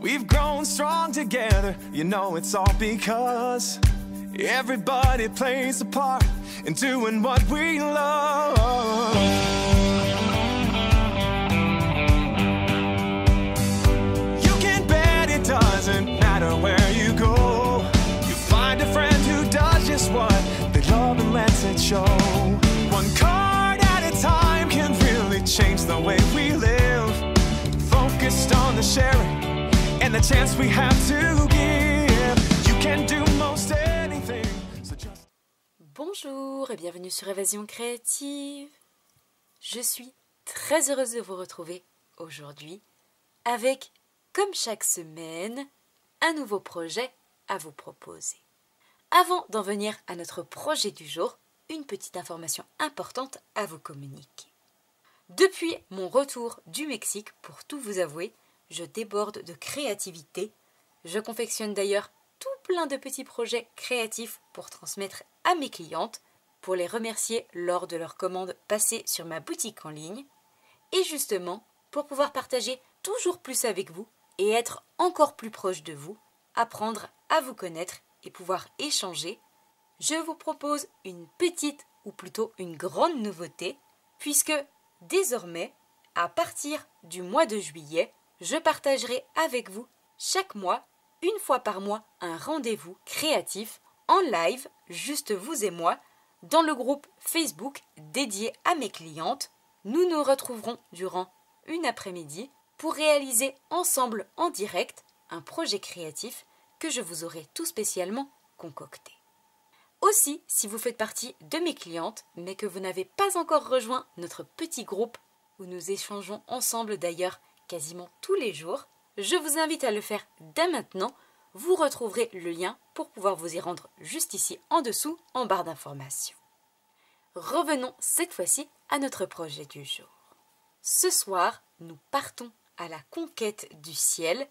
We've grown strong together, you know it's all because everybody plays a part in doing what we love. You can bet it doesn't matter where you go. You find a friend who does just what they love and lets it show. One card at a time can really change the way we live. Focused on the sharing and the chance we have to give. You can do most anything. So just... Bonjour et bienvenue sur Évasion Créative. Je suis très heureuse de vous retrouver aujourd'hui avec, comme chaque semaine, un nouveau projet à vous proposer. Avant d'en venir à notre projet du jour, une petite information importante à vous communiquer. Depuis mon retour du Mexique, pour tout vous avouer, je déborde de créativité. Je confectionne d'ailleurs tout plein de petits projets créatifs pour transmettre à mes clientes, pour les remercier lors de leurs commandes passées sur ma boutique en ligne, et justement pour pouvoir partager toujours plus avec vous et être encore plus proche de vous, apprendre à vous connaître et pouvoir échanger. Je vous propose une petite ou plutôt une grande nouveauté, puisque désormais, à partir du mois de juillet, je partagerai avec vous chaque mois, une fois par mois, un rendez-vous créatif en live, juste vous et moi, dans le groupe Facebook dédié à mes clientes. Nous nous retrouverons durant une après-midi pour réaliser ensemble en direct un projet créatif que je vous aurai tout spécialement concocté. Aussi, si vous faites partie de mes clientes, mais que vous n'avez pas encore rejoint notre petit groupe où nous échangeons ensemble d'ailleurs quasiment tous les jours, je vous invite à le faire dès maintenant. Vous retrouverez le lien pour pouvoir vous y rendre juste ici en dessous en barre d'informations. Revenons cette fois-ci à notre projet du jour. Ce soir, nous partons à la conquête du ciel.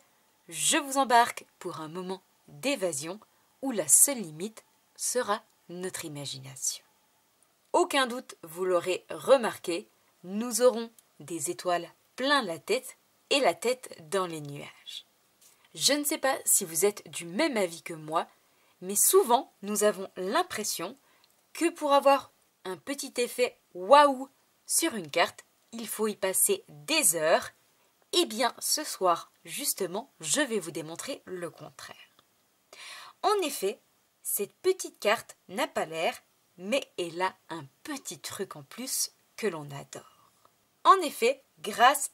Je vous embarque pour un moment d'évasion où la seule limite sera notre imagination. Aucun doute, vous l'aurez remarqué, nous aurons des étoiles plein la tête et la tête dans les nuages. Je ne sais pas si vous êtes du même avis que moi, mais souvent nous avons l'impression que pour avoir un petit effet waouh sur une carte, il faut y passer des heures. Eh bien, ce soir, justement, je vais vous démontrer le contraire. En effet, cette petite carte n'a pas l'air, mais elle a un petit truc en plus que l'on adore. En effet, grâce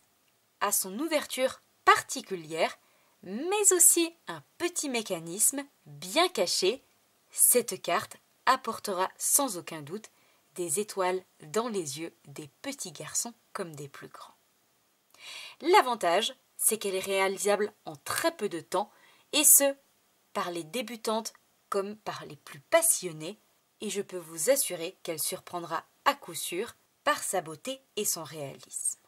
à son ouverture particulière, mais aussi un petit mécanisme bien caché, cette carte apportera sans aucun doute des étoiles dans les yeux des petits garçons comme des plus grands. L'avantage, c'est qu'elle est réalisable en très peu de temps, et ce, par les débutantes comme par les plus passionnés, et je peux vous assurer qu'elle surprendra à coup sûr par sa beauté et son réalisme.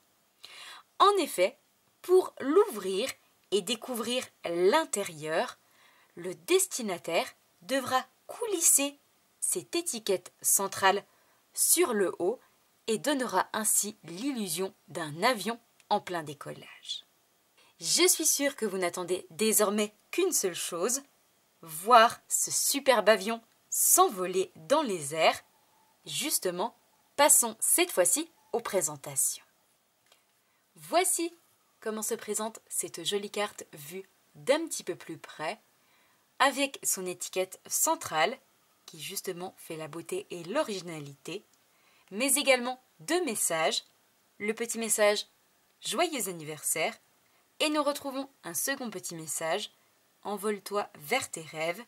En effet, pour l'ouvrir et découvrir l'intérieur, le destinataire devra coulisser cette étiquette centrale sur le haut et donnera ainsi l'illusion d'un avion en plein décollage. Je suis sûre que vous n'attendez désormais qu'une seule chose, voir ce superbe avion s'envoler dans les airs. Justement, passons cette fois-ci aux présentations. Voici comment se présente cette jolie carte vue d'un petit peu plus près, avec son étiquette centrale, qui justement fait la beauté et l'originalité, mais également deux messages, le petit message « Joyeux anniversaire » et nous retrouvons un second petit message « Envole-toi vers tes rêves »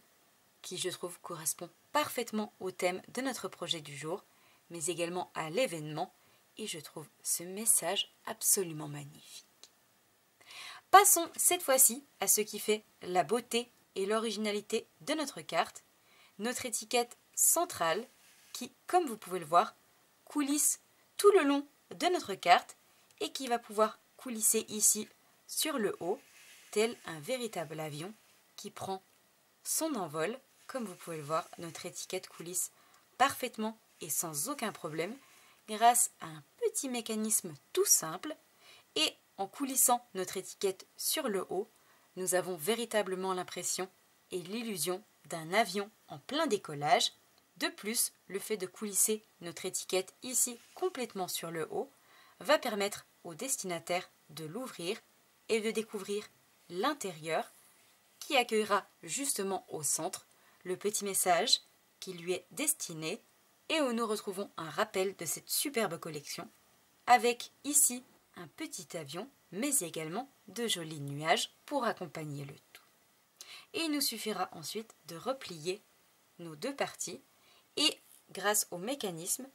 qui je trouve correspond parfaitement au thème de notre projet du jour, mais également à l'événement, et je trouve ce message absolument magnifique. Passons cette fois-ci à ce qui fait la beauté et l'originalité de notre carte, notre étiquette centrale qui, comme vous pouvez le voir, coulisse tout le long de notre carte et qui va pouvoir coulisser ici sur le haut, tel un véritable avion qui prend son envol. Comme vous pouvez le voir, notre étiquette coulisse parfaitement et sans aucun problème grâce à un petit mécanisme tout simple, et en coulissant notre étiquette sur le haut, nous avons véritablement l'impression et l'illusion d'un avion en plein décollage. De plus, le fait de coulisser notre étiquette ici complètement sur le haut va permettre au destinataire de l'ouvrir et de découvrir l'intérieur qui accueillera justement au centre le petit message qui lui est destiné et où nous retrouvons un rappel de cette superbe collection avec ici un petit avion mais également de jolis nuages pour accompagner le tout. Et il nous suffira ensuite de replier nos deux parties et grâce au mécanisme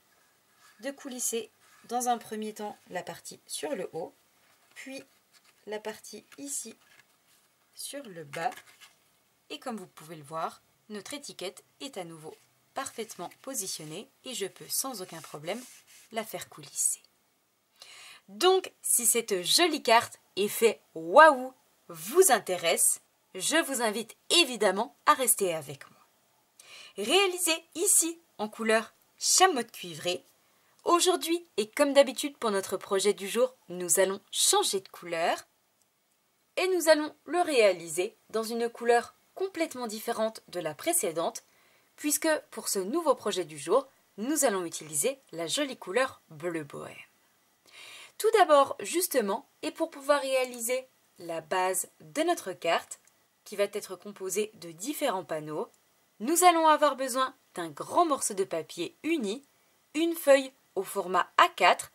de coulisser dans un premier temps la partie sur le haut, puis la partie ici sur le bas. Et comme vous pouvez le voir, notre étiquette est à nouveau parfaitement positionnée et je peux sans aucun problème la faire coulisser. Donc, si cette jolie carte effet waouh vous intéresse, je vous invite évidemment à rester avec moi. Réalisée ici en couleur chamotte cuivrée, aujourd'hui et comme d'habitude pour notre projet du jour, nous allons changer de couleur et nous allons le réaliser dans une couleur complètement différente de la précédente puisque pour ce nouveau projet du jour, nous allons utiliser la jolie couleur bleu bohème. Tout d'abord, justement, et pour pouvoir réaliser la base de notre carte, qui va être composée de différents panneaux, nous allons avoir besoin d'un grand morceau de papier uni, une feuille au format A4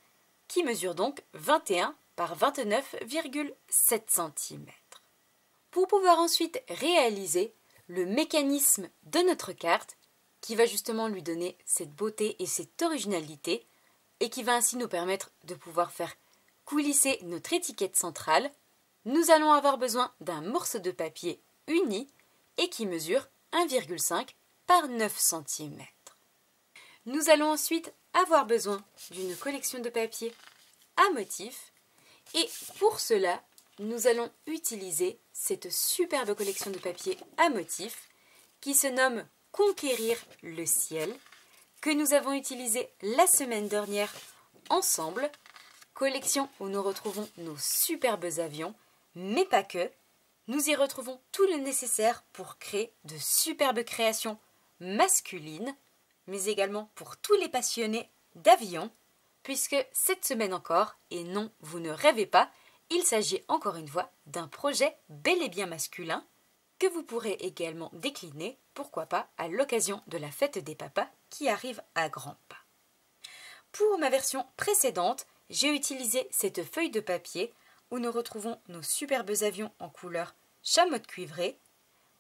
qui mesure donc 21 par 29,7 cm. Pour pouvoir ensuite réaliser le mécanisme de notre carte qui va justement lui donner cette beauté et cette originalité et qui va ainsi nous permettre de pouvoir faire coulisser notre étiquette centrale, nous allons avoir besoin d'un morceau de papier uni et qui mesure 1,5 par 9 cm. Nous allons ensuite avoir besoin d'une collection de papier à motifs et pour cela, nous allons utiliser cette superbe collection de papier à motifs qui se nomme Conquérir le ciel que nous avons utilisé la semaine dernière ensemble, collection où nous retrouvons nos superbes avions, mais pas que. Nous y retrouvons tout le nécessaire pour créer de superbes créations masculines, mais également pour tous les passionnés d'avions, puisque cette semaine encore, et non, vous ne rêvez pas, il s'agit encore une fois d'un projet bel et bien masculin que vous pourrez également décliner, pourquoi pas, à l'occasion de la fête des papas qui arrive à grands pas. Pour ma version précédente, j'ai utilisé cette feuille de papier où nous retrouvons nos superbes avions en couleur chamotte cuivrée.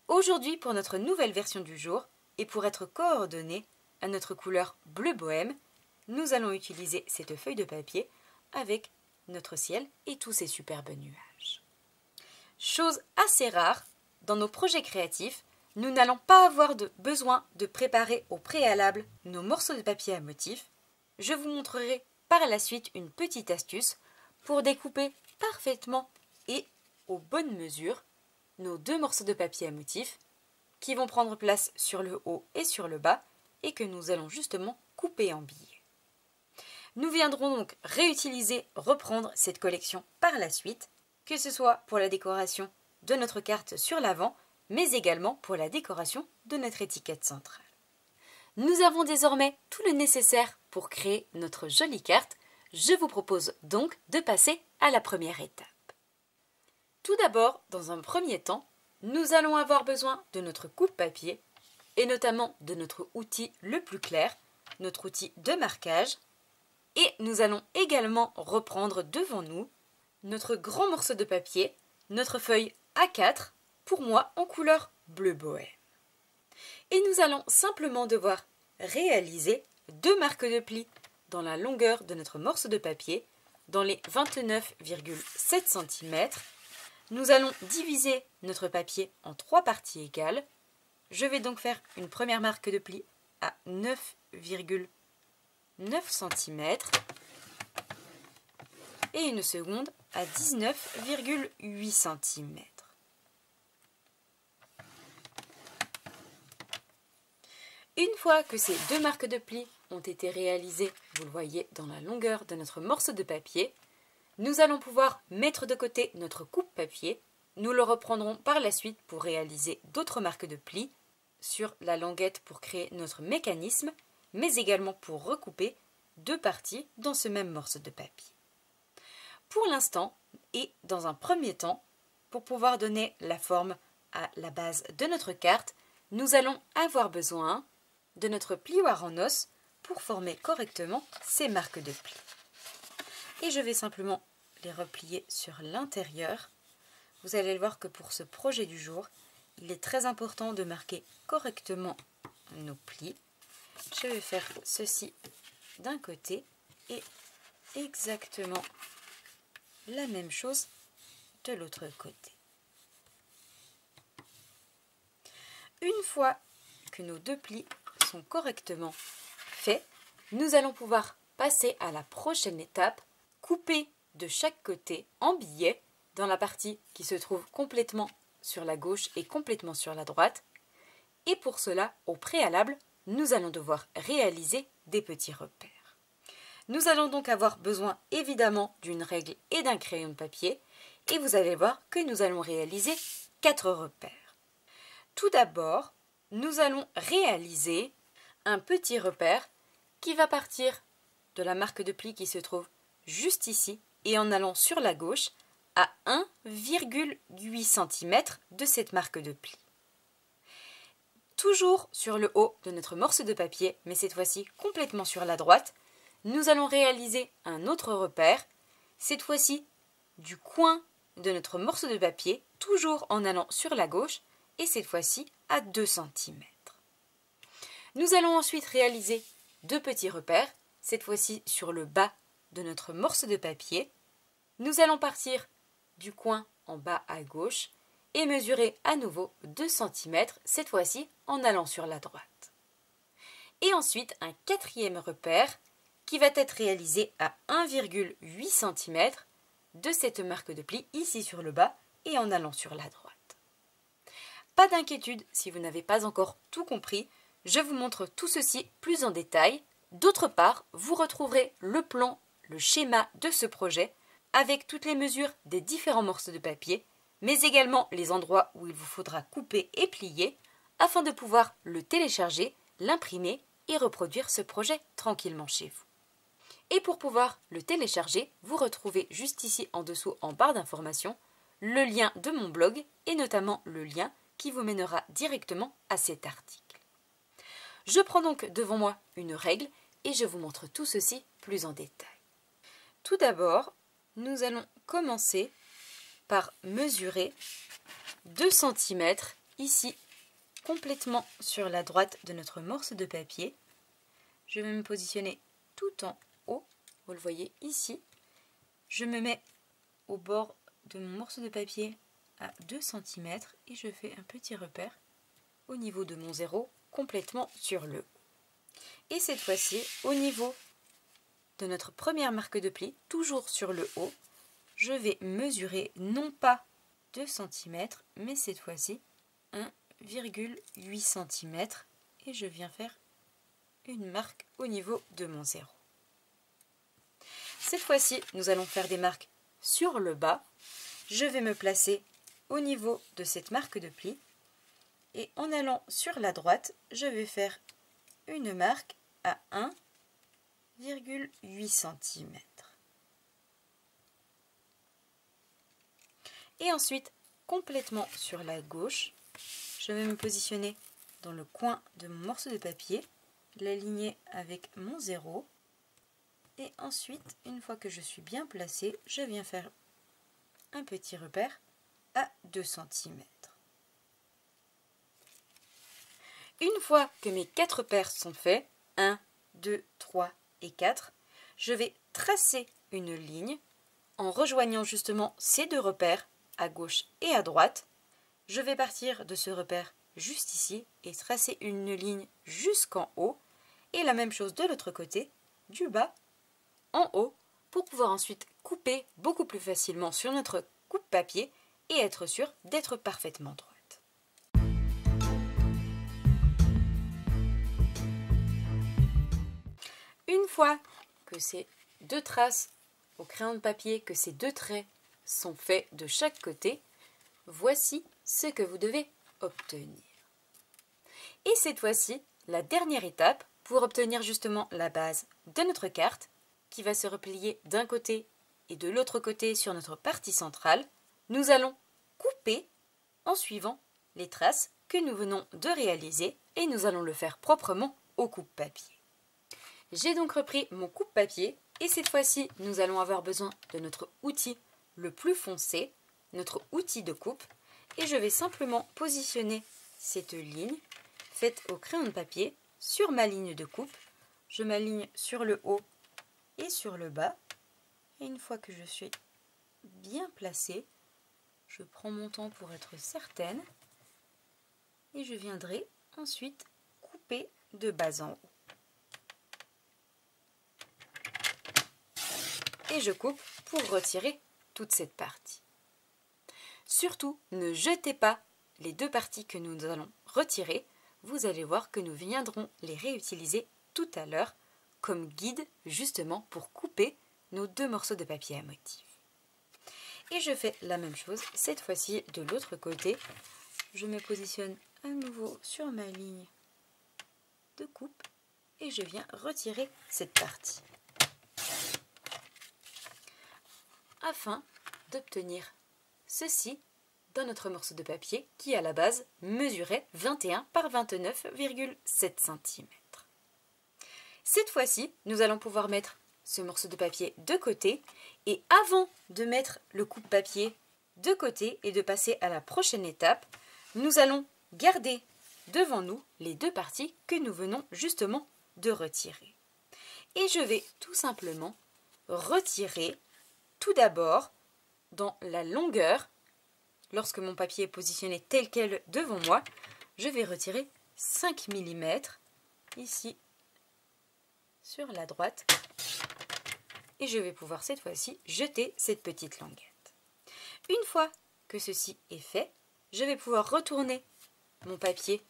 Aujourd'hui, pour notre nouvelle version du jour, et pour être coordonnée à notre couleur bleu bohème, nous allons utiliser cette feuille de papier avec notre ciel et tous ces superbes nuages. Chose assez rare, dans nos projets créatifs, nous n'allons pas avoir besoin de préparer au préalable nos morceaux de papier à motifs. Je vous montrerai par la suite une petite astuce pour découper parfaitement et aux bonnes mesures nos deux morceaux de papier à motifs qui vont prendre place sur le haut et sur le bas et que nous allons justement couper en billets. Nous viendrons donc reprendre cette collection par la suite, que ce soit pour la décoration de notre carte sur l'avant, mais également pour la décoration de notre étiquette centrale. Nous avons désormais tout le nécessaire pour créer notre jolie carte. Je vous propose donc de passer à la première étape. Tout d'abord, dans un premier temps, nous allons avoir besoin de notre coupe-papier et notamment de notre outil le plus clair, notre outil de marquage. Et nous allons également reprendre devant nous notre grand morceau de papier, notre feuille A4, pour moi en couleur bleu bohème. Et nous allons simplement devoir réaliser deux marques de plis dans la longueur de notre morceau de papier, dans les 29,7 cm. Nous allons diviser notre papier en trois parties égales. Je vais donc faire une première marque de pli à 9,9 cm et une seconde à 19,8 cm. Une fois que ces deux marques de plis ont été réalisées, vous le voyez dans la longueur de notre morceau de papier, nous allons pouvoir mettre de côté notre coupe-papier Nous le reprendrons par la suite pour réaliser d'autres marques de plis sur la languette pour créer notre mécanisme, mais également pour recouper deux parties dans ce même morceau de papier. Pour l'instant, et dans un premier temps, pour pouvoir donner la forme à la base de notre carte, nous allons avoir besoin de notre plioir en os pour former correctement ces marques de plis. Et je vais simplement les replier sur l'intérieur. Vous allez le voir que pour ce projet du jour, il est très important de marquer correctement nos plis. Je vais faire ceci d'un côté et exactement la même chose de l'autre côté. Une fois que nos deux plis sont correctement faits, nous allons pouvoir passer à la prochaine étape, couper de chaque côté en billets dans la partie qui se trouve complètement sur la gauche et complètement sur la droite. Et pour cela, au préalable, nous allons devoir réaliser des petits repères. Nous allons donc avoir besoin évidemment d'une règle et d'un crayon de papier, et vous allez voir que nous allons réaliser 4 repères. Tout d'abord, nous allons réaliser un petit repère qui va partir de la marque de pli qui se trouve juste ici et en allant sur la gauche à 1,8 cm de cette marque de pli. Toujours sur le haut de notre morceau de papier, mais cette fois-ci complètement sur la droite, nous allons réaliser un autre repère, cette fois-ci du coin de notre morceau de papier, toujours en allant sur la gauche, et cette fois-ci à 2 cm. Nous allons ensuite réaliser deux petits repères, cette fois-ci sur le bas de notre morceau de papier. Nous allons partir du coin en bas à gauche et mesurer à nouveau 2 cm, cette fois-ci en allant sur la droite. Et ensuite un quatrième repère qui va être réalisé à 1,8 cm de cette marque de pli ici sur le bas et en allant sur la droite. Pas d'inquiétude si vous n'avez pas encore tout compris, je vous montre tout ceci plus en détail. D'autre part, vous retrouverez le plan, le schéma de ce projet avec toutes les mesures des différents morceaux de papier, mais également les endroits où il vous faudra couper et plier afin de pouvoir le télécharger, l'imprimer et reproduire ce projet tranquillement chez vous. Et pour pouvoir le télécharger, vous retrouvez juste ici en dessous en barre d'informations le lien de mon blog et notamment le lien qui vous mènera directement à cet article. Je prends donc devant moi une règle et je vous montre tout ceci plus en détail. Tout d'abord, nous allons commencer par mesurer 2 cm ici, complètement sur la droite de notre morceau de papier. Je vais me positionner tout en haut, vous le voyez ici. Je me mets au bord de mon morceau de papier à 2 cm et je fais un petit repère au niveau de mon zéro, complètement sur le haut. Et cette fois-ci, au niveau de notre première marque de pli, toujours sur le haut, je vais mesurer non pas 2 cm, mais cette fois-ci 1,8 cm et je viens faire une marque au niveau de mon zéro. Cette fois-ci, nous allons faire des marques sur le bas. Je vais me placer au niveau de cette marque de pli et en allant sur la droite, je vais faire une marque à 1,8 cm. Et ensuite, complètement sur la gauche, je vais me positionner dans le coin de mon morceau de papier, l'aligner avec mon zéro. Et ensuite, une fois que je suis bien placée, je viens faire un petit repère à 2 cm. Une fois que mes 4 repères sont faits, 1, 2, 3 et 4, je vais tracer une ligne en rejoignant justement ces deux repères à gauche et à droite. Je vais partir de ce repère juste ici et tracer une ligne jusqu'en haut et la même chose de l'autre côté, du bas en haut, pour pouvoir ensuite couper beaucoup plus facilement sur notre coupe-papier et être sûr d'être parfaitement droite. Une fois que ces deux traces au crayon de papier, que ces deux traits sont faits de chaque côté, voici ce que vous devez obtenir. Et cette fois-ci, la dernière étape pour obtenir justement la base de notre carte qui va se replier d'un côté et de l'autre côté sur notre partie centrale, nous allons couper en suivant les traces que nous venons de réaliser et nous allons le faire proprement au coupe-papier. J'ai donc repris mon coupe-papier et cette fois-ci, nous allons avoir besoin de notre outil le plus foncé, notre outil de coupe, et je vais simplement positionner cette ligne faite au crayon de papier sur ma ligne de coupe. Je m'aligne sur le haut et sur le bas, et une fois que je suis bien placée, je prends mon temps pour être certaine, et je viendrai ensuite couper de bas en haut. Et je coupe pour retirer toute cette partie. Surtout, ne jetez pas les deux parties que nous allons retirer. Vous allez voir que nous viendrons les réutiliser tout à l'heure comme guide justement pour couper nos deux morceaux de papier à motif. Et je fais la même chose, cette fois-ci de l'autre côté. Je me positionne à nouveau sur ma ligne de coupe et je viens retirer cette partie. Afin d'obtenir ceci dans notre morceau de papier qui à la base mesurait 21 par 29,7 cm. Cette fois-ci, nous allons pouvoir mettre ce morceau de papier de côté et avant de mettre le coupe-papier de côté et de passer à la prochaine étape, nous allons garder devant nous les deux parties que nous venons justement de retirer. Et je vais tout simplement retirer tout d'abord dans la longueur. Lorsque mon papier est positionné tel quel devant moi, je vais retirer 5 mm ici sur la droite et je vais pouvoir cette fois-ci jeter cette petite languette. Une fois que ceci est fait, je vais pouvoir retourner mon papier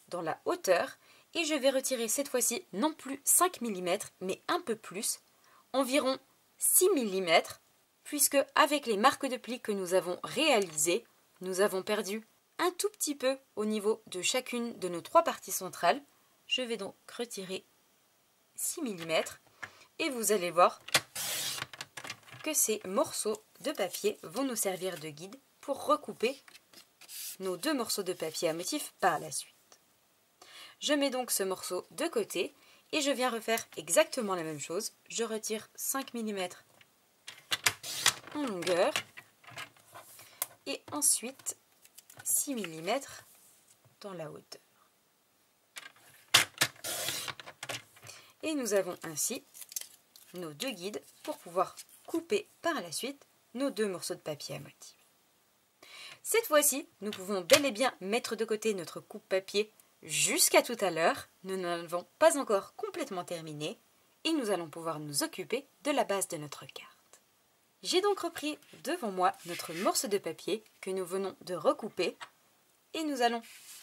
dans la hauteur et je vais retirer cette fois-ci non plus 5 mm mais un peu plus, environ 6 mm, puisque avec les marques de pli que nous avons réalisées, nous avons perdu un tout petit peu au niveau de chacune de nos trois parties centrales. Je vais donc retirer 6 mm et vous allez voir que ces morceaux de papier vont nous servir de guide pour recouper nos deux morceaux de papier à motif par la suite. Je mets donc ce morceau de côté et je viens refaire exactement la même chose. Je retire 5 mm en longueur et ensuite 6 mm dans la hauteur. Et nous avons ainsi nos deux guides pour pouvoir couper par la suite nos deux morceaux de papier à motif. Cette fois-ci, nous pouvons bel et bien mettre de côté notre coupe-papier jusqu'à tout à l'heure. Nous n'avons pas encore complètement terminé et nous allons pouvoir nous occuper de la base de notre carte. J'ai donc repris devant moi notre morceau de papier que nous venons de recouper et nous allons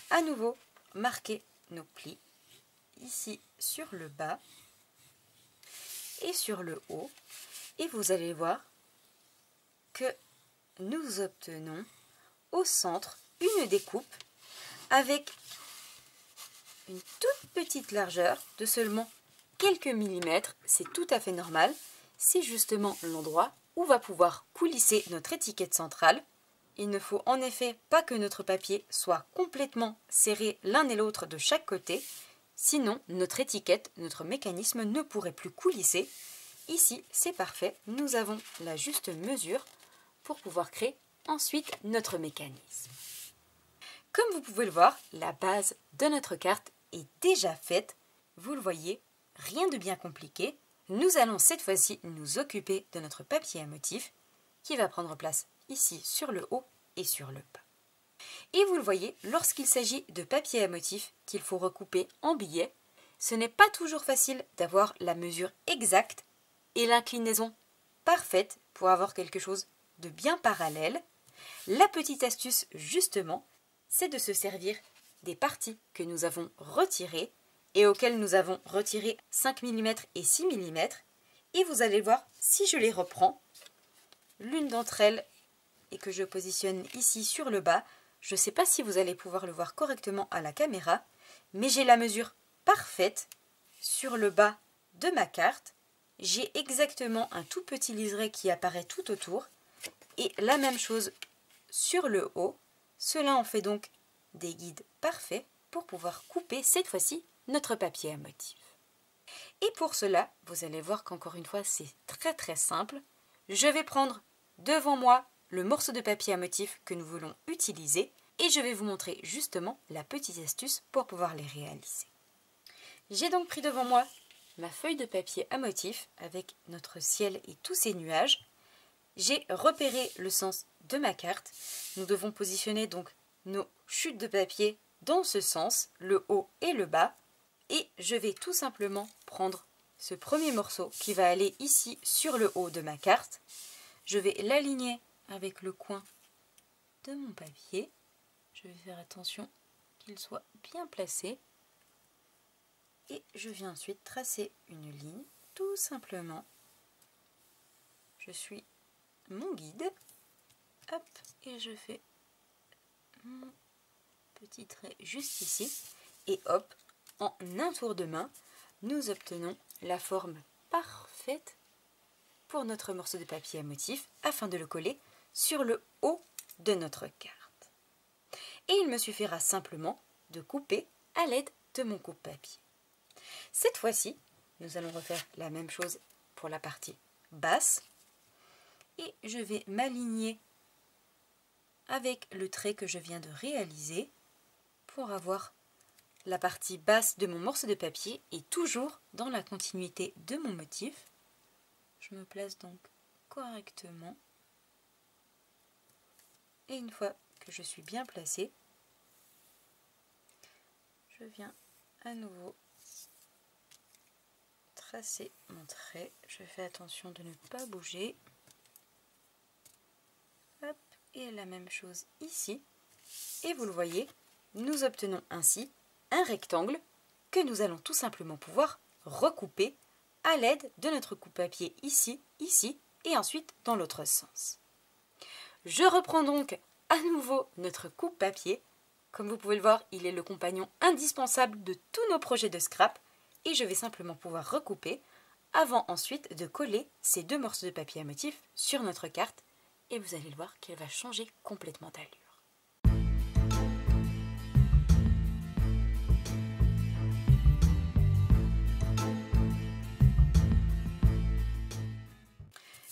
à nouveau marquer nos plis ici sur le bas et sur le haut et vous allez voir que nous obtenons au centre une découpe avec une toute petite largeur de seulement quelques millimètres. C'est tout à fait normal, c'est justement l'endroit où va pouvoir coulisser notre étiquette centrale. Il ne faut en effet pas que notre papier soit complètement serré l'un et l'autre de chaque côté, sinon notre étiquette, notre mécanisme ne pourrait plus coulisser. Ici, c'est parfait, nous avons la juste mesure pour pouvoir créer ensuite notre mécanisme. Comme vous pouvez le voir, la base de notre carte est déjà faite. Vous le voyez, rien de bien compliqué. Nous allons cette fois-ci nous occuper de notre papier à motif qui va prendre place ici sur le haut et sur le bas. Et vous le voyez, lorsqu'il s'agit de papier à motif qu'il faut recouper en billets, ce n'est pas toujours facile d'avoir la mesure exacte et l'inclinaison parfaite pour avoir quelque chose de bien parallèle. La petite astuce justement, c'est de se servir des parties que nous avons retirées et auxquelles nous avons retiré 5 mm et 6 mm. Et vous allez voir, si je les reprends, l'une d'entre elles et que je positionne ici sur le bas, je ne sais pas si vous allez pouvoir le voir correctement à la caméra, mais j'ai la mesure parfaite sur le bas de ma carte. J'ai exactement un tout petit liseré qui apparaît tout autour et la même chose sur le haut. Cela en fait donc des guides parfaits pour pouvoir couper cette fois-ci notre papier à motif. Et pour cela, vous allez voir qu'encore une fois c'est très simple. Je vais prendre devant moi le morceau de papier à motif que nous voulons utiliser et je vais vous montrer justement la petite astuce pour pouvoir les réaliser. J'ai donc pris devant moi ma feuille de papier à motif avec notre ciel et tous ces nuages. J'ai repéré le sens de ma carte. Nous devons positionner donc nos chutes de papier dans ce sens, le haut et le bas. Et je vais tout simplement prendre ce premier morceau qui va aller ici sur le haut de ma carte. Je vais l'aligner avec le coin de mon papier. Je vais faire attention qu'il soit bien placé. Et je viens ensuite tracer une ligne, tout simplement. Je suis mon guide. Hop, et je fais mon petit trait juste ici. Et hop, en un tour de main, nous obtenons la forme parfaite pour notre morceau de papier à motif afin de le coller sur le haut de notre carte. Et il me suffira simplement de couper à l'aide de mon coupe-papier. Cette fois-ci, nous allons refaire la même chose pour la partie basse. Et je vais m'aligner avec le trait que je viens de réaliser pour avoir la partie basse de mon morceau de papier et toujours dans la continuité de mon motif. Je me place donc correctement. Et une fois que je suis bien placée, je viens à nouveau tracer mon trait. Je fais attention de ne pas bouger. Hop, et la même chose ici. Et vous le voyez, nous obtenons ainsi un rectangle que nous allons tout simplement pouvoir recouper à l'aide de notre coupe-papier ici, ici et ensuite dans l'autre sens. Je reprends donc à nouveau notre coupe-papier. Comme vous pouvez le voir, il est le compagnon indispensable de tous nos projets de scrap et je vais simplement pouvoir recouper avant ensuite de coller ces deux morceaux de papier à motif sur notre carte et vous allez le voir qu'elle va changer complètement d'allure.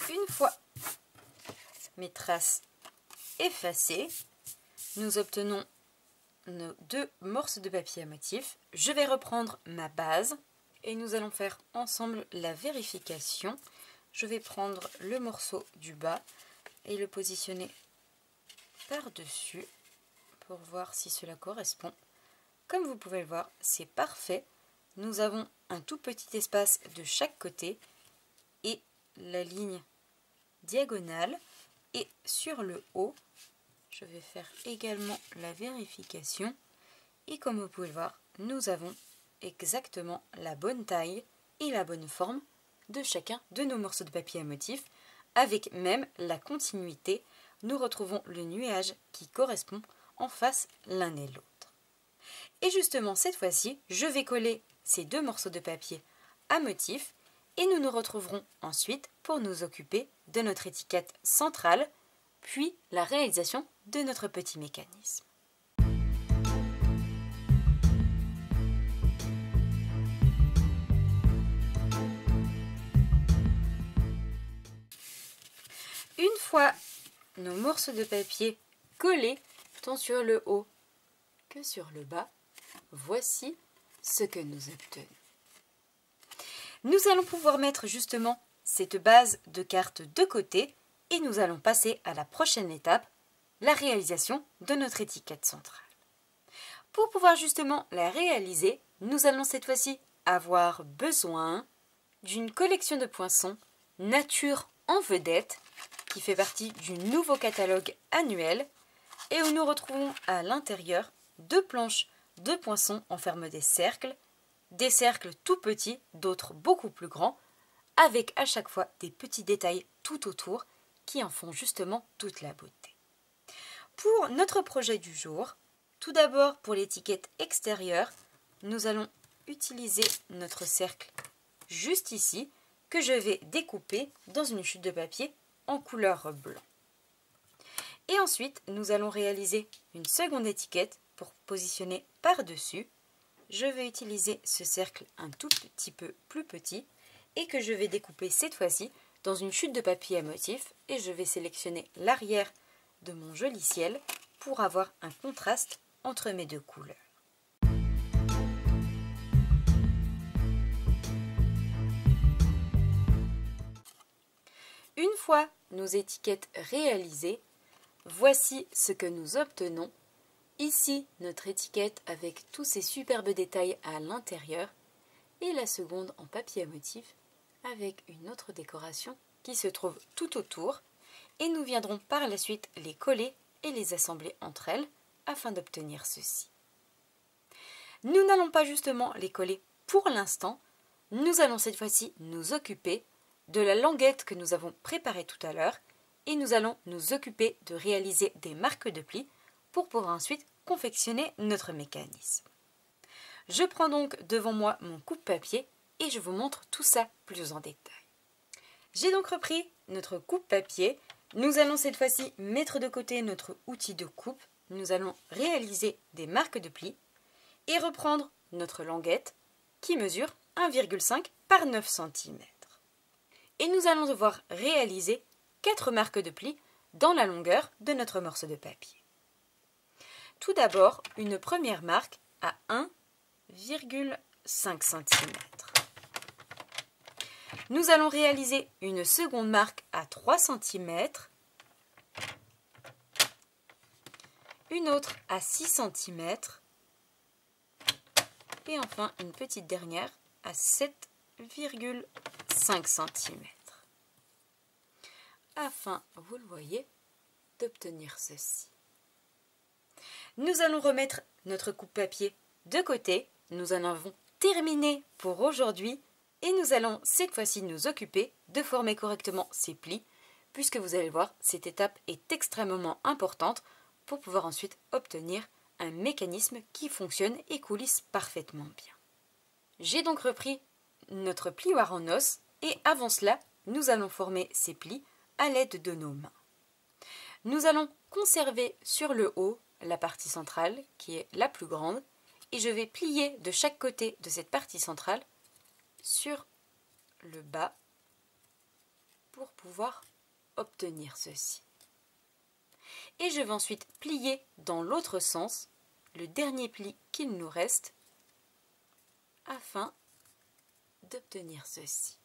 Une fois mes traces effacées, nous obtenons nos deux morceaux de papier à motif. Je vais reprendre ma base et nous allons faire ensemble la vérification. Je vais prendre le morceau du bas et le positionner par-dessus pour voir si cela correspond. Comme vous pouvez le voir, c'est parfait. Nous avons un tout petit espace de chaque côté et la ligne diagonale. Et sur le haut, je vais faire également la vérification. Et comme vous pouvez le voir, nous avons exactement la bonne taille et la bonne forme de chacun de nos morceaux de papier à motif. Avec même la continuité, nous retrouvons le nuage qui correspond en face l'un et l'autre. Et justement, cette fois-ci, je vais coller ces deux morceaux de papier à motif et nous nous retrouverons ensuite pour nous occuper de notre étiquette centrale, puis la réalisation de notre petit mécanisme. Une fois nos morceaux de papier collés tant sur le haut que sur le bas, voici ce que nous obtenons. Nous allons pouvoir mettre justement cette base de carte de côté et nous allons passer à la prochaine étape, la réalisation de notre étiquette centrale. Pour pouvoir justement la réaliser, nous allons cette fois-ci avoir besoin d'une collection de poinçons Nature en vedette qui fait partie du nouveau catalogue annuel et où nous retrouvons à l'intérieur deux planches de poinçons en forme des cercles tout petits, d'autres beaucoup plus grands, avec à chaque fois des petits détails tout autour qui en font justement toute la beauté. Pour notre projet du jour, tout d'abord pour l'étiquette extérieure, nous allons utiliser notre cercle juste ici, que je vais découper dans une chute de papier en couleur blanc. Et ensuite, nous allons réaliser une seconde étiquette pour positionner par-dessus. Je vais utiliser ce cercle un tout petit peu plus petit et que je vais découper cette fois-ci dans une chute de papier à motif et je vais sélectionner l'arrière de mon joli ciel pour avoir un contraste entre mes deux couleurs. Une fois nos étiquettes réalisées, voici ce que nous obtenons. Ici, notre étiquette avec tous ces superbes détails à l'intérieur et la seconde en papier à motif avec une autre décoration qui se trouve tout autour et nous viendrons par la suite les coller et les assembler entre elles afin d'obtenir ceci. Nous n'allons pas justement les coller pour l'instant, nous allons cette fois-ci nous occuper de la languette que nous avons préparée tout à l'heure et nous allons nous occuper de réaliser des marques de plis pour pouvoir ensuite confectionner notre mécanisme. Je prends donc devant moi mon coupe-papier et je vous montre tout ça plus en détail. J'ai donc repris notre coupe-papier. Nous allons cette fois-ci mettre de côté notre outil de coupe. Nous allons réaliser des marques de plis et reprendre notre languette qui mesure 1,5 par 9 cm. Et nous allons devoir réaliser 4 marques de plis dans la longueur de notre morceau de papier. Tout d'abord, une première marque à 1,5 cm. Nous allons réaliser une seconde marque à 3 cm, une autre à 6 cm et enfin une petite dernière à 7,5 cm. Afin, vous le voyez, d'obtenir ceci. Nous allons remettre notre coupe-papier de côté. Nous en avons terminé pour aujourd'hui et nous allons cette fois-ci nous occuper de former correctement ces plis puisque vous allez voir, cette étape est extrêmement importante pour pouvoir ensuite obtenir un mécanisme qui fonctionne et coulisse parfaitement bien. J'ai donc repris notre plioir en os et avant cela, nous allons former ces plis à l'aide de nos mains. Nous allons conserver sur le haut la partie centrale qui est la plus grande et je vais plier de chaque côté de cette partie centrale sur le bas pour pouvoir obtenir ceci. Et je vais ensuite plier dans l'autre sens le dernier pli qu'il nous reste afin d'obtenir ceci.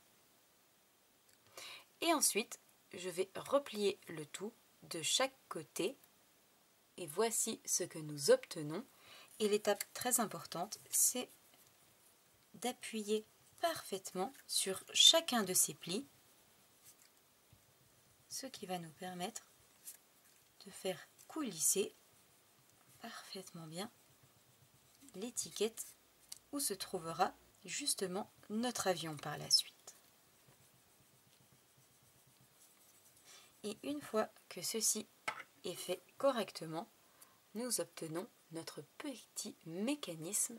Et ensuite, je vais replier le tout de chaque côté et voici ce que nous obtenons. Et l'étape très importante, c'est d'appuyer parfaitement sur chacun de ces plis, ce qui va nous permettre de faire coulisser parfaitement bien l'étiquette où se trouvera justement notre avion par la suite. Et une fois que ceci est fait correctement, nous obtenons notre petit mécanisme.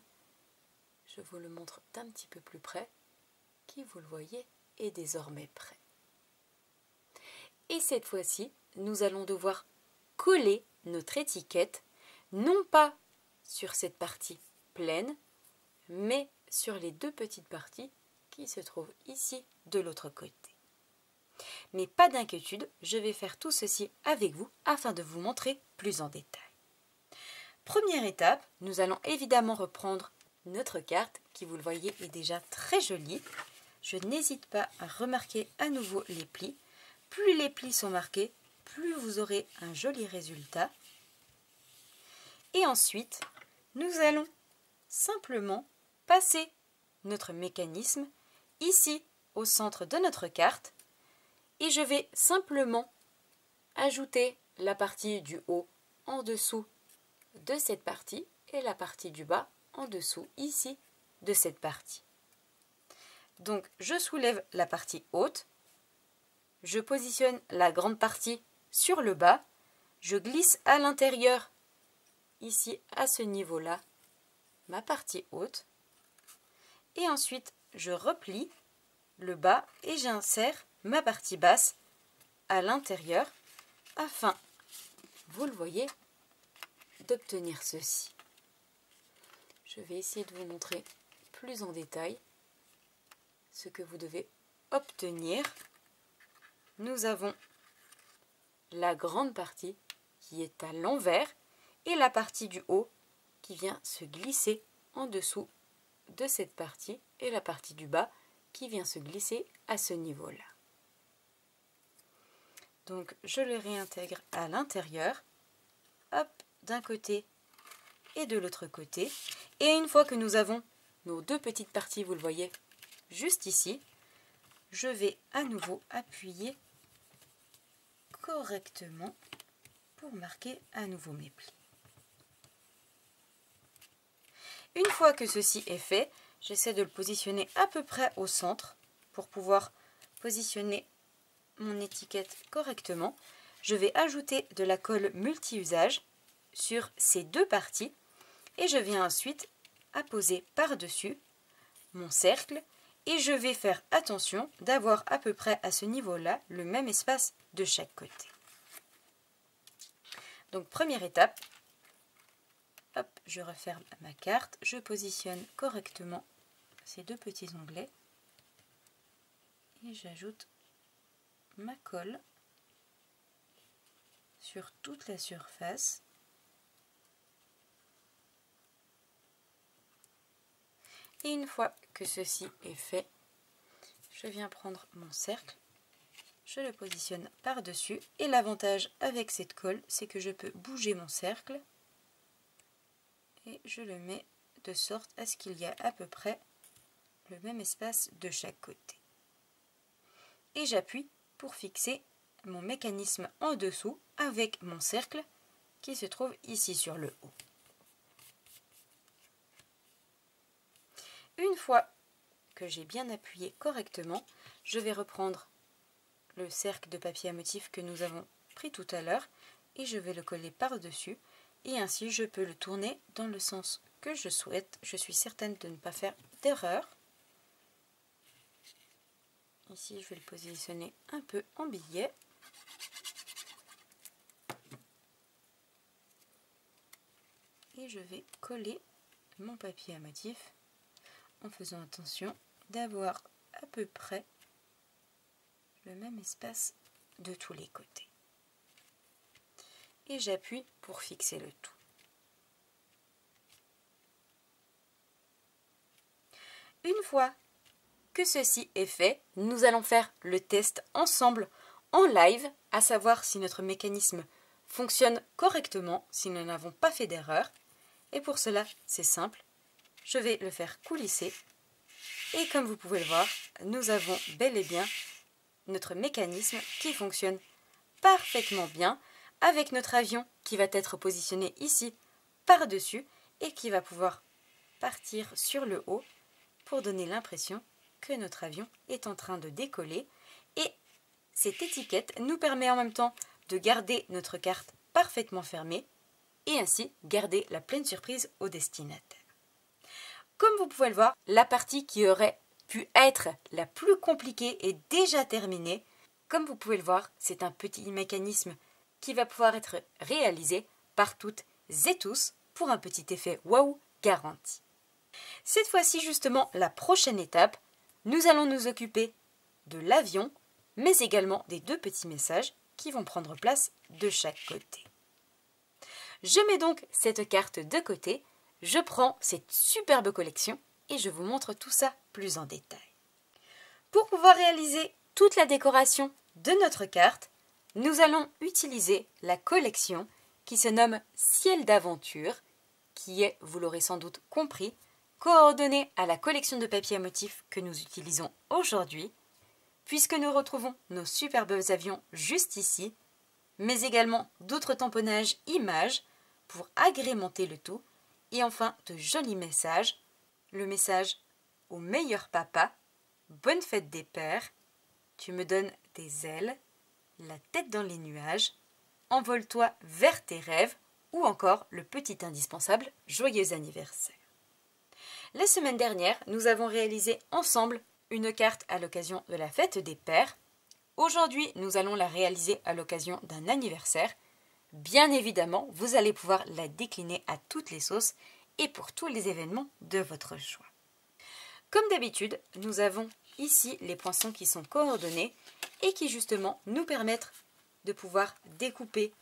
Je vous le montre d'un petit peu plus près, qui, vous le voyez, est désormais prêt. Et cette fois-ci, nous allons devoir coller notre étiquette, non pas sur cette partie pleine, mais sur les deux petites parties qui se trouvent ici de l'autre côté. Mais pas d'inquiétude, je vais faire tout ceci avec vous afin de vous montrer plus en détail. Première étape, nous allons évidemment reprendre notre carte qui, vous le voyez, est déjà très jolie. Je n'hésite pas à remarquer à nouveau les plis. Plus les plis sont marqués, plus vous aurez un joli résultat. Et ensuite, nous allons simplement passer notre mécanisme ici au centre de notre carte et je vais simplement ajouter la partie du haut en dessous de cette partie et la partie du bas en dessous ici de cette partie. Donc je soulève la partie haute, je positionne la grande partie sur le bas, je glisse à l'intérieur, ici à ce niveau-là, ma partie haute. Et ensuite, je replie le bas et j'insère ma partie basse à l'intérieur afin, vous le voyez, d'obtenir ceci. Je vais essayer de vous montrer plus en détail ce que vous devez obtenir. Nous avons la grande partie qui est à l'envers et la partie du haut qui vient se glisser en dessous de cette partie et la partie du bas qui vient se glisser à ce niveau-là. Donc je le réintègre à l'intérieur, hop, d'un côté et de l'autre côté. Et une fois que nous avons nos deux petites parties, vous le voyez, juste ici, je vais à nouveau appuyer correctement pour marquer à nouveau mes plis. Une fois que ceci est fait, j'essaie de le positionner à peu près au centre pour pouvoir positionner mon étiquette correctement. Je vais ajouter de la colle multi-usage sur ces deux parties et je viens ensuite apposer par-dessus mon cercle et je vais faire attention d'avoir à peu près à ce niveau-là le même espace de chaque côté. Donc première étape, hop, je referme ma carte, je positionne correctement ces deux petits onglets et j'ajoute ma colle sur toute la surface. Et une fois que ceci est fait, je viens prendre mon cercle, je le positionne par-dessus et l'avantage avec cette colle, c'est que je peux bouger mon cercle et je le mets de sorte à ce qu'il y ait à peu près le même espace de chaque côté. Et j'appuie pour fixer mon mécanisme en dessous avec mon cercle qui se trouve ici sur le haut. Une fois que j'ai bien appuyé correctement, je vais reprendre le cercle de papier à motif que nous avons pris tout à l'heure et je vais le coller par-dessus et ainsi je peux le tourner dans le sens que je souhaite. Je suis certaine de ne pas faire d'erreur. Ici, je vais le positionner un peu en billet. Et je vais coller mon papier à motif en faisant attention d'avoir à peu près le même espace de tous les côtés. Et j'appuie pour fixer le tout. Une fois que ceci est fait, nous allons faire le test ensemble en live, à savoir si notre mécanisme fonctionne correctement, si nous n'avons pas fait d'erreur. Et pour cela, c'est simple, je vais le faire coulisser. Et comme vous pouvez le voir, nous avons bel et bien notre mécanisme qui fonctionne parfaitement bien, avec notre avion qui va être positionné ici par-dessus et qui va pouvoir partir sur le haut pour donner l'impression que notre avion est en train de décoller. Et cette étiquette nous permet en même temps de garder notre carte parfaitement fermée et ainsi garder la pleine surprise au destinataire. Comme vous pouvez le voir, la partie qui aurait pu être la plus compliquée est déjà terminée. Comme vous pouvez le voir, c'est un petit mécanisme qui va pouvoir être réalisé par toutes et tous pour un petit effet waouh garanti. Cette fois-ci, justement, la prochaine étape, nous allons nous occuper de l'avion, mais également des deux petits messages qui vont prendre place de chaque côté. Je mets donc cette carte de côté, je prends cette superbe collection et je vous montre tout ça plus en détail. Pour pouvoir réaliser toute la décoration de notre carte, nous allons utiliser la collection qui se nomme Ciel d'aventure, qui est, vous l'aurez sans doute compris, coordonnée à la collection de papier à motif que nous utilisons aujourd'hui, puisque nous retrouvons nos superbes avions juste ici, mais également d'autres tamponnages images pour agrémenter le tout, et enfin de jolis messages, le message « Au meilleur papa »,« Bonne fête des pères »,« Tu me donnes des ailes »,« La tête dans les nuages », Envole-toi vers tes rêves ou encore le petit indispensable Joyeux anniversaire. La semaine dernière, nous avons réalisé ensemble une carte à l'occasion de la fête des pères. Aujourd'hui, nous allons la réaliser à l'occasion d'un anniversaire. Bien évidemment, vous allez pouvoir la décliner à toutes les sauces et pour tous les événements de votre choix. Comme d'habitude, nous avons ici les poinçons qui sont coordonnés et qui justement nous permettent de pouvoir découper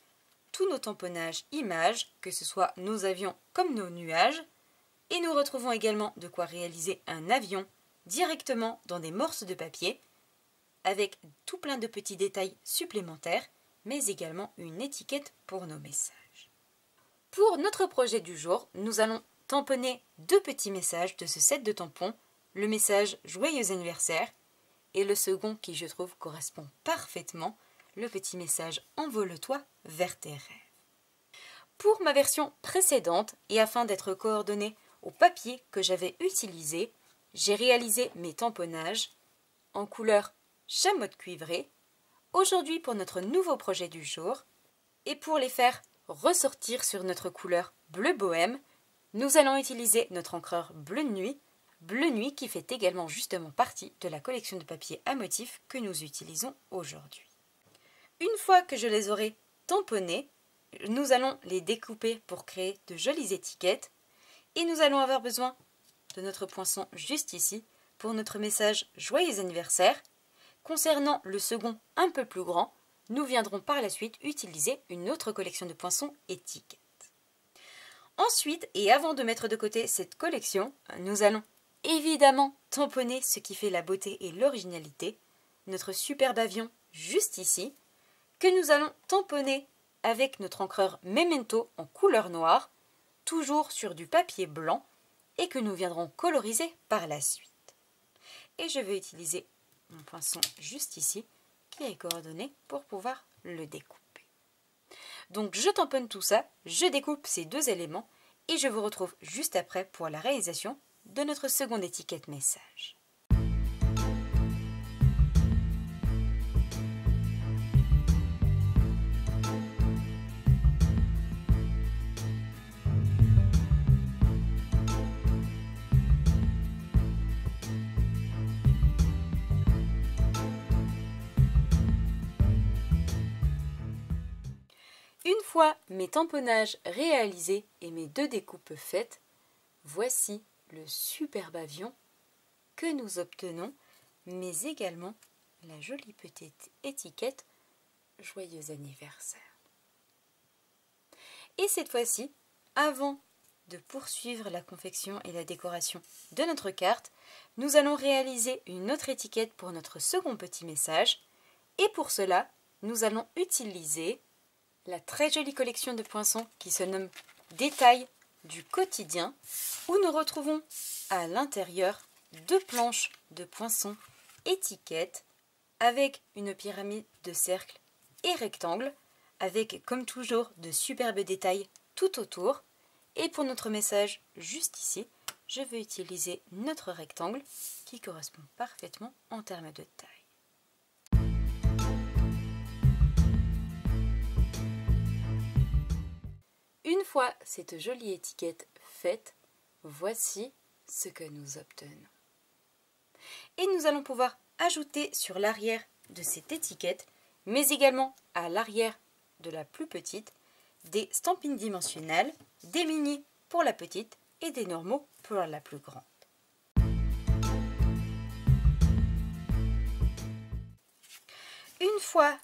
tous nos tamponnages images, que ce soit nos avions comme nos nuages. Et nous retrouvons également de quoi réaliser un avion directement dans des morceaux de papier avec tout plein de petits détails supplémentaires, mais également une étiquette pour nos messages. Pour notre projet du jour, nous allons tamponner 2 petits messages de ce set de tampons, le message Joyeux anniversaire et le second qui je trouve correspond parfaitement, le petit message Envole-toi vers tes rêves. Pour ma version précédente et afin d'être coordonnée au papier que j'avais utilisé, j'ai réalisé mes tamponnages en couleur chamotte cuivrée. Aujourd'hui, pour notre nouveau projet du jour, et pour les faire ressortir sur notre couleur bleu bohème, nous allons utiliser notre encreur bleu nuit qui fait également justement partie de la collection de papier à motifs que nous utilisons aujourd'hui. Une fois que je les aurai tamponnés, nous allons les découper pour créer de jolies étiquettes et nous allons avoir besoin de notre poinçon juste ici pour notre message Joyeux anniversaire. Concernant le second un peu plus grand, nous viendrons par la suite utiliser une autre collection de poinçons étiquettes. Ensuite, et avant de mettre de côté cette collection, nous allons évidemment tamponner ce qui fait la beauté et l'originalité, notre superbe avion juste ici, que nous allons tamponner avec notre encreur Memento en couleur noire, toujours sur du papier blanc, et que nous viendrons coloriser par la suite. Et je vais utiliser mon poinçon juste ici, qui est coordonné pour pouvoir le découper. Donc je tamponne tout ça, je découpe ces 2 éléments, et je vous retrouve juste après pour la réalisation de notre seconde étiquette message. Une fois mes tamponnages réalisés et mes 2 découpes faites, voici le superbe avion que nous obtenons, mais également la jolie petite étiquette Joyeux anniversaire. Et cette fois-ci, avant de poursuivre la confection et la décoration de notre carte, nous allons réaliser une autre étiquette pour notre second petit message. Et pour cela, nous allons utiliser la très jolie collection de poinçons qui se nomme Détails du quotidien, où nous retrouvons à l'intérieur 2 planches de poinçons étiquettes avec une pyramide de cercles et rectangles, avec comme toujours de superbes détails tout autour. Et pour notre message juste ici, je vais utiliser notre rectangle qui correspond parfaitement en termes de taille. Une fois cette jolie étiquette faite, voici ce que nous obtenons. Et nous allons pouvoir ajouter sur l'arrière de cette étiquette, mais également à l'arrière de la plus petite, des stampines dimensionnelles, des mini pour la petite et des normaux pour la plus grande. Une fois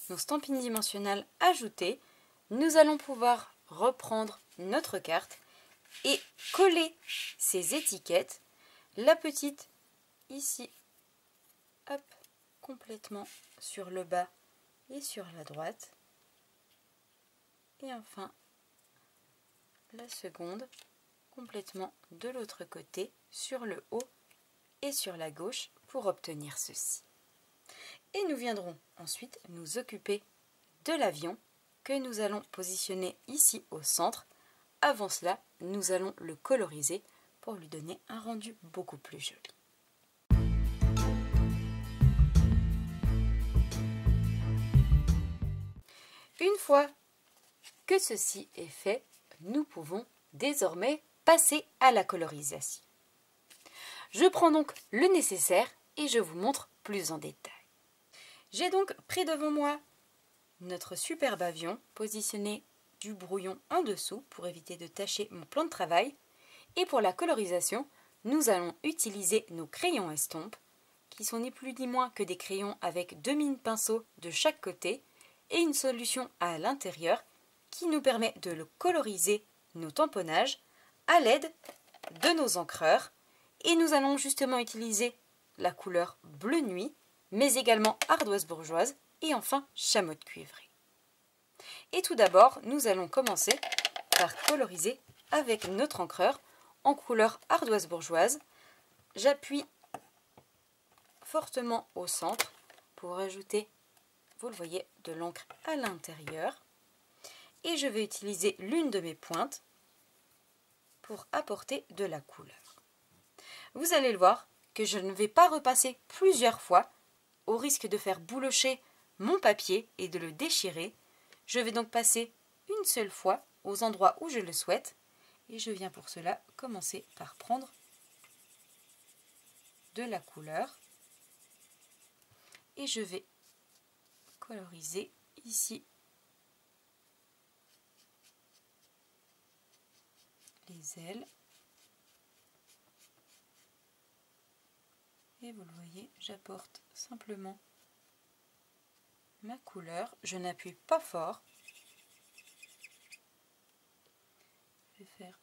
nos stampines dimensionnelles ajoutées, nous allons pouvoir reprendre notre carte et coller ces étiquettes, la petite ici, hop, complètement sur le bas et sur la droite, et enfin la seconde complètement de l'autre côté sur le haut et sur la gauche pour obtenir ceci. Et nous viendrons ensuite nous occuper de l'avion que nous allons positionner ici au centre. Avant cela, nous allons le coloriser pour lui donner un rendu beaucoup plus joli. Une fois que ceci est fait, nous pouvons désormais passer à la colorisation. Je prends donc le nécessaire et je vous montre plus en détail. J'ai donc pris devant moi notre superbe avion, positionné du brouillon en dessous pour éviter de tacher mon plan de travail. Et pour la colorisation, nous allons utiliser nos crayons estompes, qui sont ni plus ni moins que des crayons avec 2 mini pinceaux de chaque côté et une solution à l'intérieur qui nous permet de le coloriser nos tamponnages à l'aide de nos encreurs. Et nous allons justement utiliser la couleur bleu nuit, mais également ardoise bourgeoise et enfin chamotte cuivrée. Et tout d'abord, nous allons commencer par coloriser avec notre encreur en couleur ardoise bourgeoise. J'appuie fortement au centre pour ajouter, vous le voyez, de l'encre à l'intérieur. Et je vais utiliser l'une de mes pointes pour apporter de la couleur. Vous allez le voir que je ne vais pas repasser plusieurs fois au risque de faire boulocher mon papier et de le déchirer. Je vais donc passer une seule fois aux endroits où je le souhaite et je viens pour cela commencer par prendre de la couleur et je vais coloriser ici les ailes. Et vous le voyez, j'apporte simplement ma couleur. Je n'appuie pas fort. Je vais faire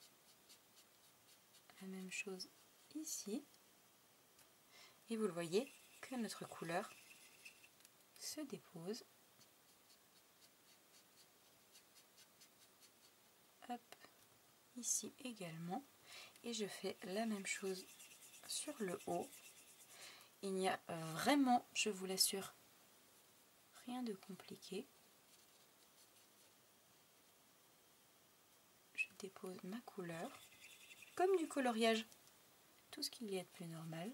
la même chose ici. Et vous le voyez que notre couleur se dépose. Hop, ici également. Et je fais la même chose sur le haut. Il n'y a vraiment, je vous l'assure, rien de compliqué. Je dépose ma couleur, comme du coloriage, tout ce qu'il y a de plus normal.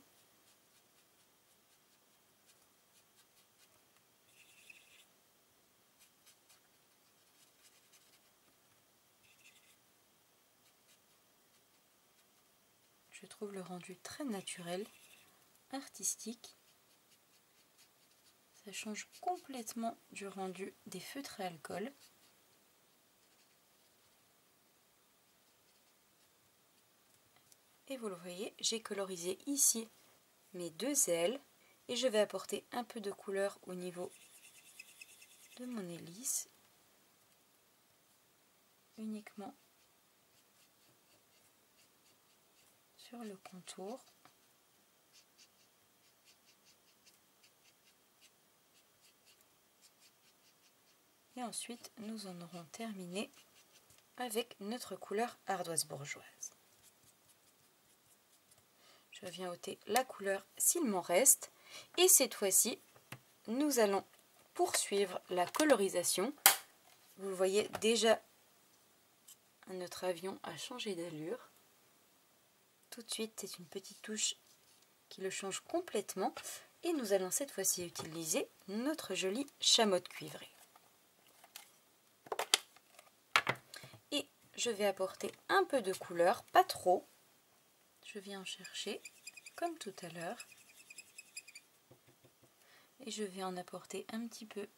Je trouve le rendu très naturel, artistique. Ça change complètement du rendu des feutres à alcool. Et vous le voyez, j'ai colorisé ici mes 2 ailes et je vais apporter un peu de couleur au niveau de mon hélice, uniquement sur le contour. Et ensuite, nous en aurons terminé avec notre couleur ardoise bourgeoise. Je viens ôter la couleur s'il m'en reste. Et cette fois-ci, nous allons poursuivre la colorisation. Vous le voyez déjà, notre avion a changé d'allure. Tout de suite, c'est une petite touche qui le change complètement. Et nous allons cette fois-ci utiliser notre jolie chamotte cuivrée. Et je vais apporter un peu de couleur, pas trop. Je viens en chercher, comme tout à l'heure. Et je vais en apporter un petit peu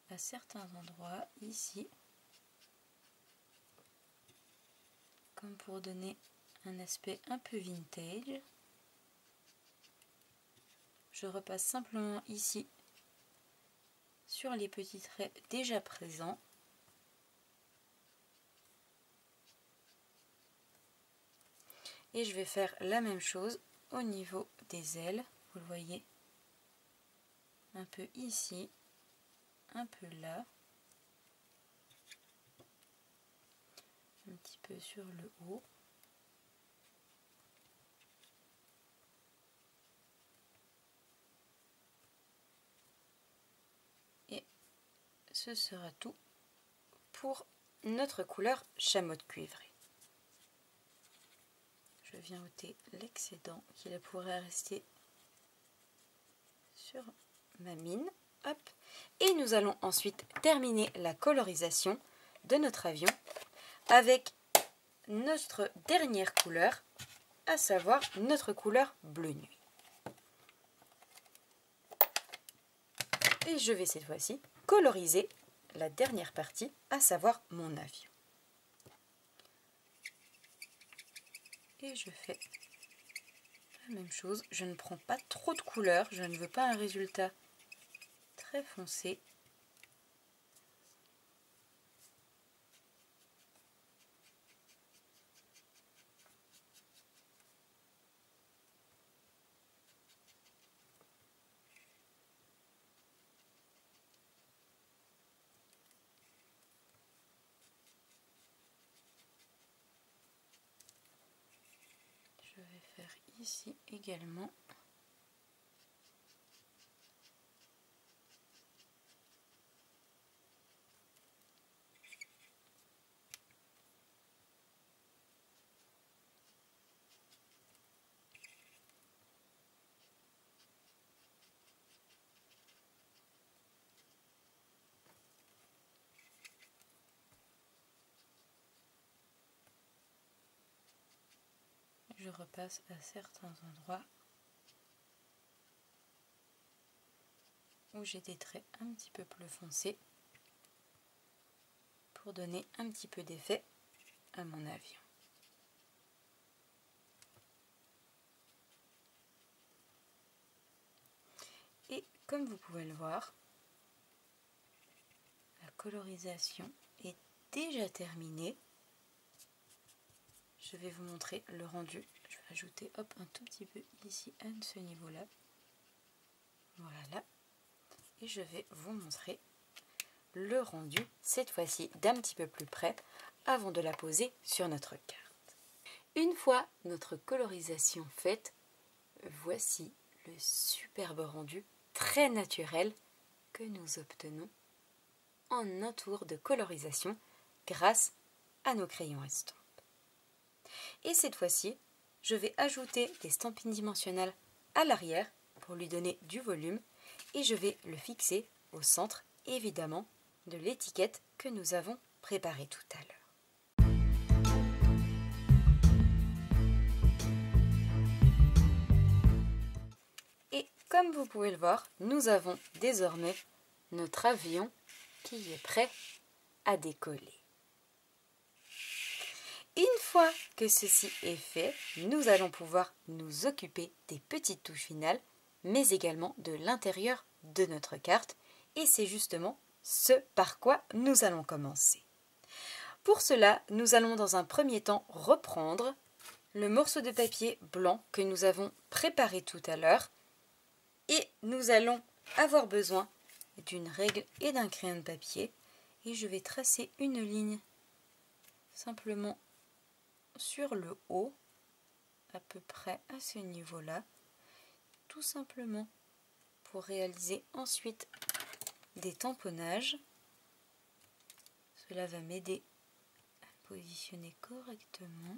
à certains endroits, ici. Comme pour donner un aspect un peu vintage. Je repasse simplement ici sur les petits traits déjà présents. Et je vais faire la même chose au niveau des ailes. Vous le voyez, un peu ici, un peu là, un petit peu sur le haut. Et ce sera tout pour notre couleur chamotte cuivrée. Je viens ôter l'excédent qui pourrait rester sur ma mine. Hop. Et nous allons ensuite terminer la colorisation de notre avion avec notre dernière couleur, à savoir notre couleur bleu nuit. Et je vais cette fois-ci coloriser la dernière partie, à savoir mon avion. Et je fais la même chose, je ne prends pas trop de couleurs, je ne veux pas un résultat très foncé. Je vais faire ici également. Je repasse à certains endroits où j'ai des traits un petit peu plus foncés pour donner un petit peu d'effet à mon avion. Et comme vous pouvez le voir, la colorisation est déjà terminée. Je vais vous montrer le rendu. Je vais ajouter un tout petit peu ici à ce niveau-là. Voilà. Et je vais vous montrer le rendu, cette fois-ci d'un petit peu plus près, avant de la poser sur notre carte. Une fois notre colorisation faite, voici le superbe rendu très naturel que nous obtenons en un tour de colorisation grâce à nos crayons estampes. Et cette fois-ci, je vais ajouter des stampines dimensionnelles à l'arrière pour lui donner du volume et je vais le fixer au centre, évidemment, de l'étiquette que nous avons préparée tout à l'heure. Et comme vous pouvez le voir, nous avons désormais notre avion qui est prêt à décoller. Une fois que ceci est fait, nous allons pouvoir nous occuper des petites touches finales, mais également de l'intérieur de notre carte. Et c'est justement ce par quoi nous allons commencer. Pour cela, nous allons dans un premier temps reprendre le morceau de papier blanc que nous avons préparé tout à l'heure. Et nous allons avoir besoin d'une règle et d'un crayon de papier. Et je vais tracer une ligne simplement sur le haut, à peu près à ce niveau-là, tout simplement pour réaliser ensuite des tamponnages. Cela va m'aider à positionner correctement.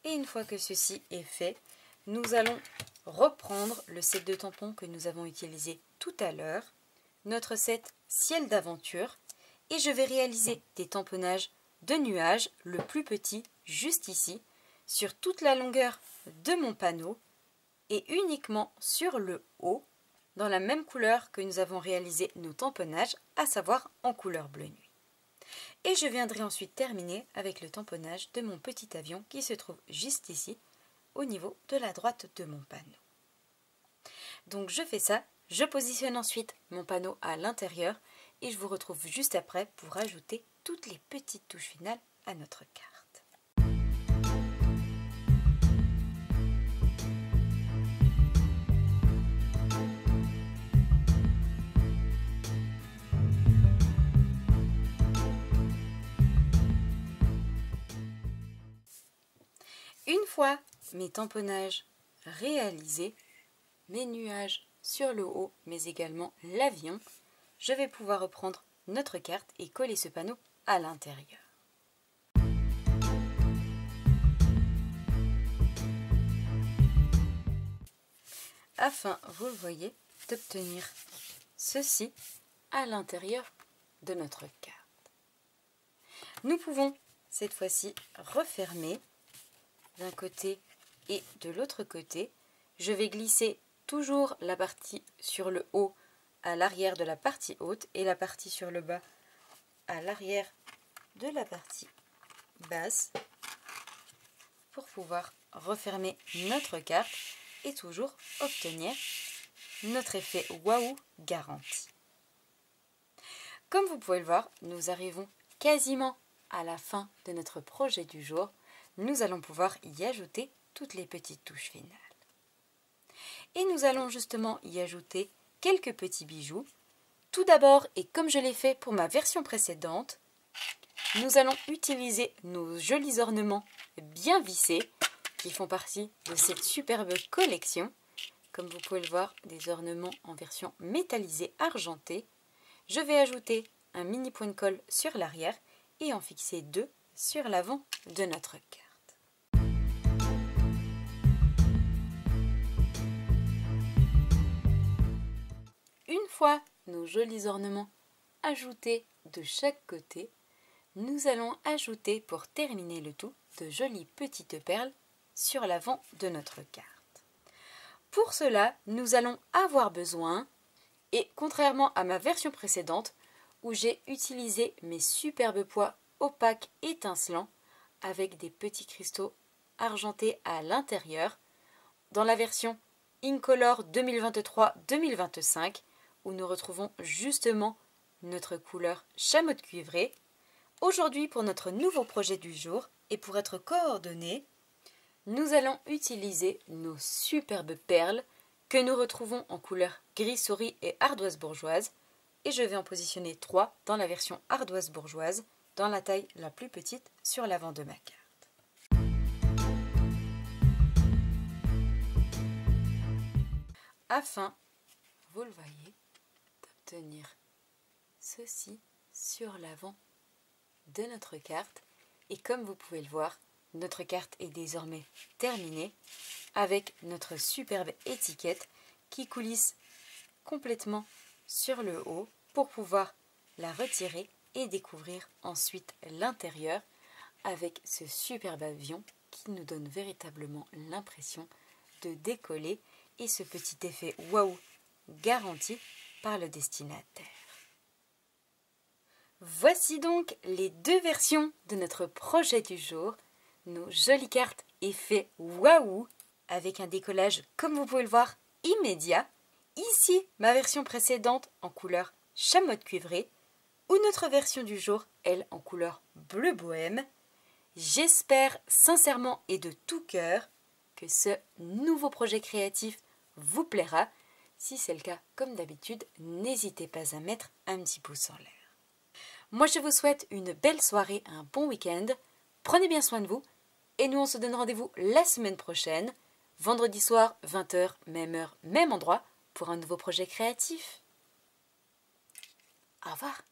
Et une fois que ceci est fait, nous allons reprendre le set de tampons que nous avons utilisé tout à l'heure, notre set ciel d'aventure, et je vais réaliser des tamponnages de nuages, le plus petit juste ici, sur toute la longueur de mon panneau et uniquement sur le haut, dans la même couleur que nous avons réalisé nos tamponnages, à savoir en couleur bleu nuit. Et je viendrai ensuite terminer avec le tamponnage de mon petit avion qui se trouve juste ici, au niveau de la droite de mon panneau. Donc je fais ça, je positionne ensuite mon panneau à l'intérieur et je vous retrouve juste après pour ajouter toutes les petites touches finales à notre carte. Une fois mes tamponnages réalisés, mes nuages sur le haut, mais également l'avion, je vais pouvoir reprendre notre carte et coller ce panneau à l'intérieur. afin, vous le voyez, d'obtenir ceci à l'intérieur de notre carte. Nous pouvons cette fois-ci refermer d'un côté et de l'autre côté. Je vais glisser toujours la partie sur le haut à l'arrière de la partie haute et la partie sur le bas à l'arrière de la partie basse pour pouvoir refermer notre carte et toujours obtenir notre effet waouh garanti. Comme vous pouvez le voir, nous arrivons quasiment à la fin de notre projet du jour. Nous allons pouvoir y ajouter toutes les petites touches finales. Et nous allons justement y ajouter quelques petits bijoux. Tout d'abord, et comme je l'ai fait pour ma version précédente, nous allons utiliser nos jolis ornements bien vissés qui font partie de cette superbe collection. Comme vous pouvez le voir, des ornements en version métallisée argentée. Je vais ajouter un mini point de colle sur l'arrière et en fixer 2 sur l'avant de notre carte. Une fois nos jolis ornements ajoutés de chaque côté, nous allons ajouter pour terminer le tout de jolies petites perles sur l'avant de notre carte. Pour cela, nous allons avoir besoin, et contrairement à ma version précédente où j'ai utilisé mes superbes pois opaques étincelants avec des petits cristaux argentés à l'intérieur, dans la version Incolor 2023-2025 où nous retrouvons justement notre couleur chamotte cuivrée, aujourd'hui pour notre nouveau projet du jour et pour être coordonnés, nous allons utiliser nos superbes perles que nous retrouvons en couleur gris souris et ardoise bourgeoise, et je vais en positionner 3 dans la version ardoise bourgeoise, dans la taille la plus petite sur l'avant de ma carte. Afin, vous le voyez, d'obtenir ceci sur l'avant de notre carte, et comme vous pouvez le voir, notre carte est désormais terminée avec notre superbe étiquette qui coulisse complètement sur le haut pour pouvoir la retirer et découvrir ensuite l'intérieur avec ce superbe avion qui nous donne véritablement l'impression de décoller et ce petit effet waouh garanti par le destinataire. Voici donc les 2 versions de notre projet du jour, nos jolies cartes effet waouh avec un décollage comme vous pouvez le voir immédiat. Ici ma version précédente en couleur chamotte cuivrée ou notre version du jour, elle en couleur bleu bohème. J'espère sincèrement et de tout cœur que ce nouveau projet créatif vous plaira. Si c'est le cas, comme d'habitude, n'hésitez pas à mettre un petit pouce en l'air. Moi je vous souhaite une belle soirée, un bon week-end. Prenez bien soin de vous et nous on se donne rendez-vous la semaine prochaine, vendredi soir, 20h, même heure, même endroit, pour un nouveau projet créatif. Au revoir.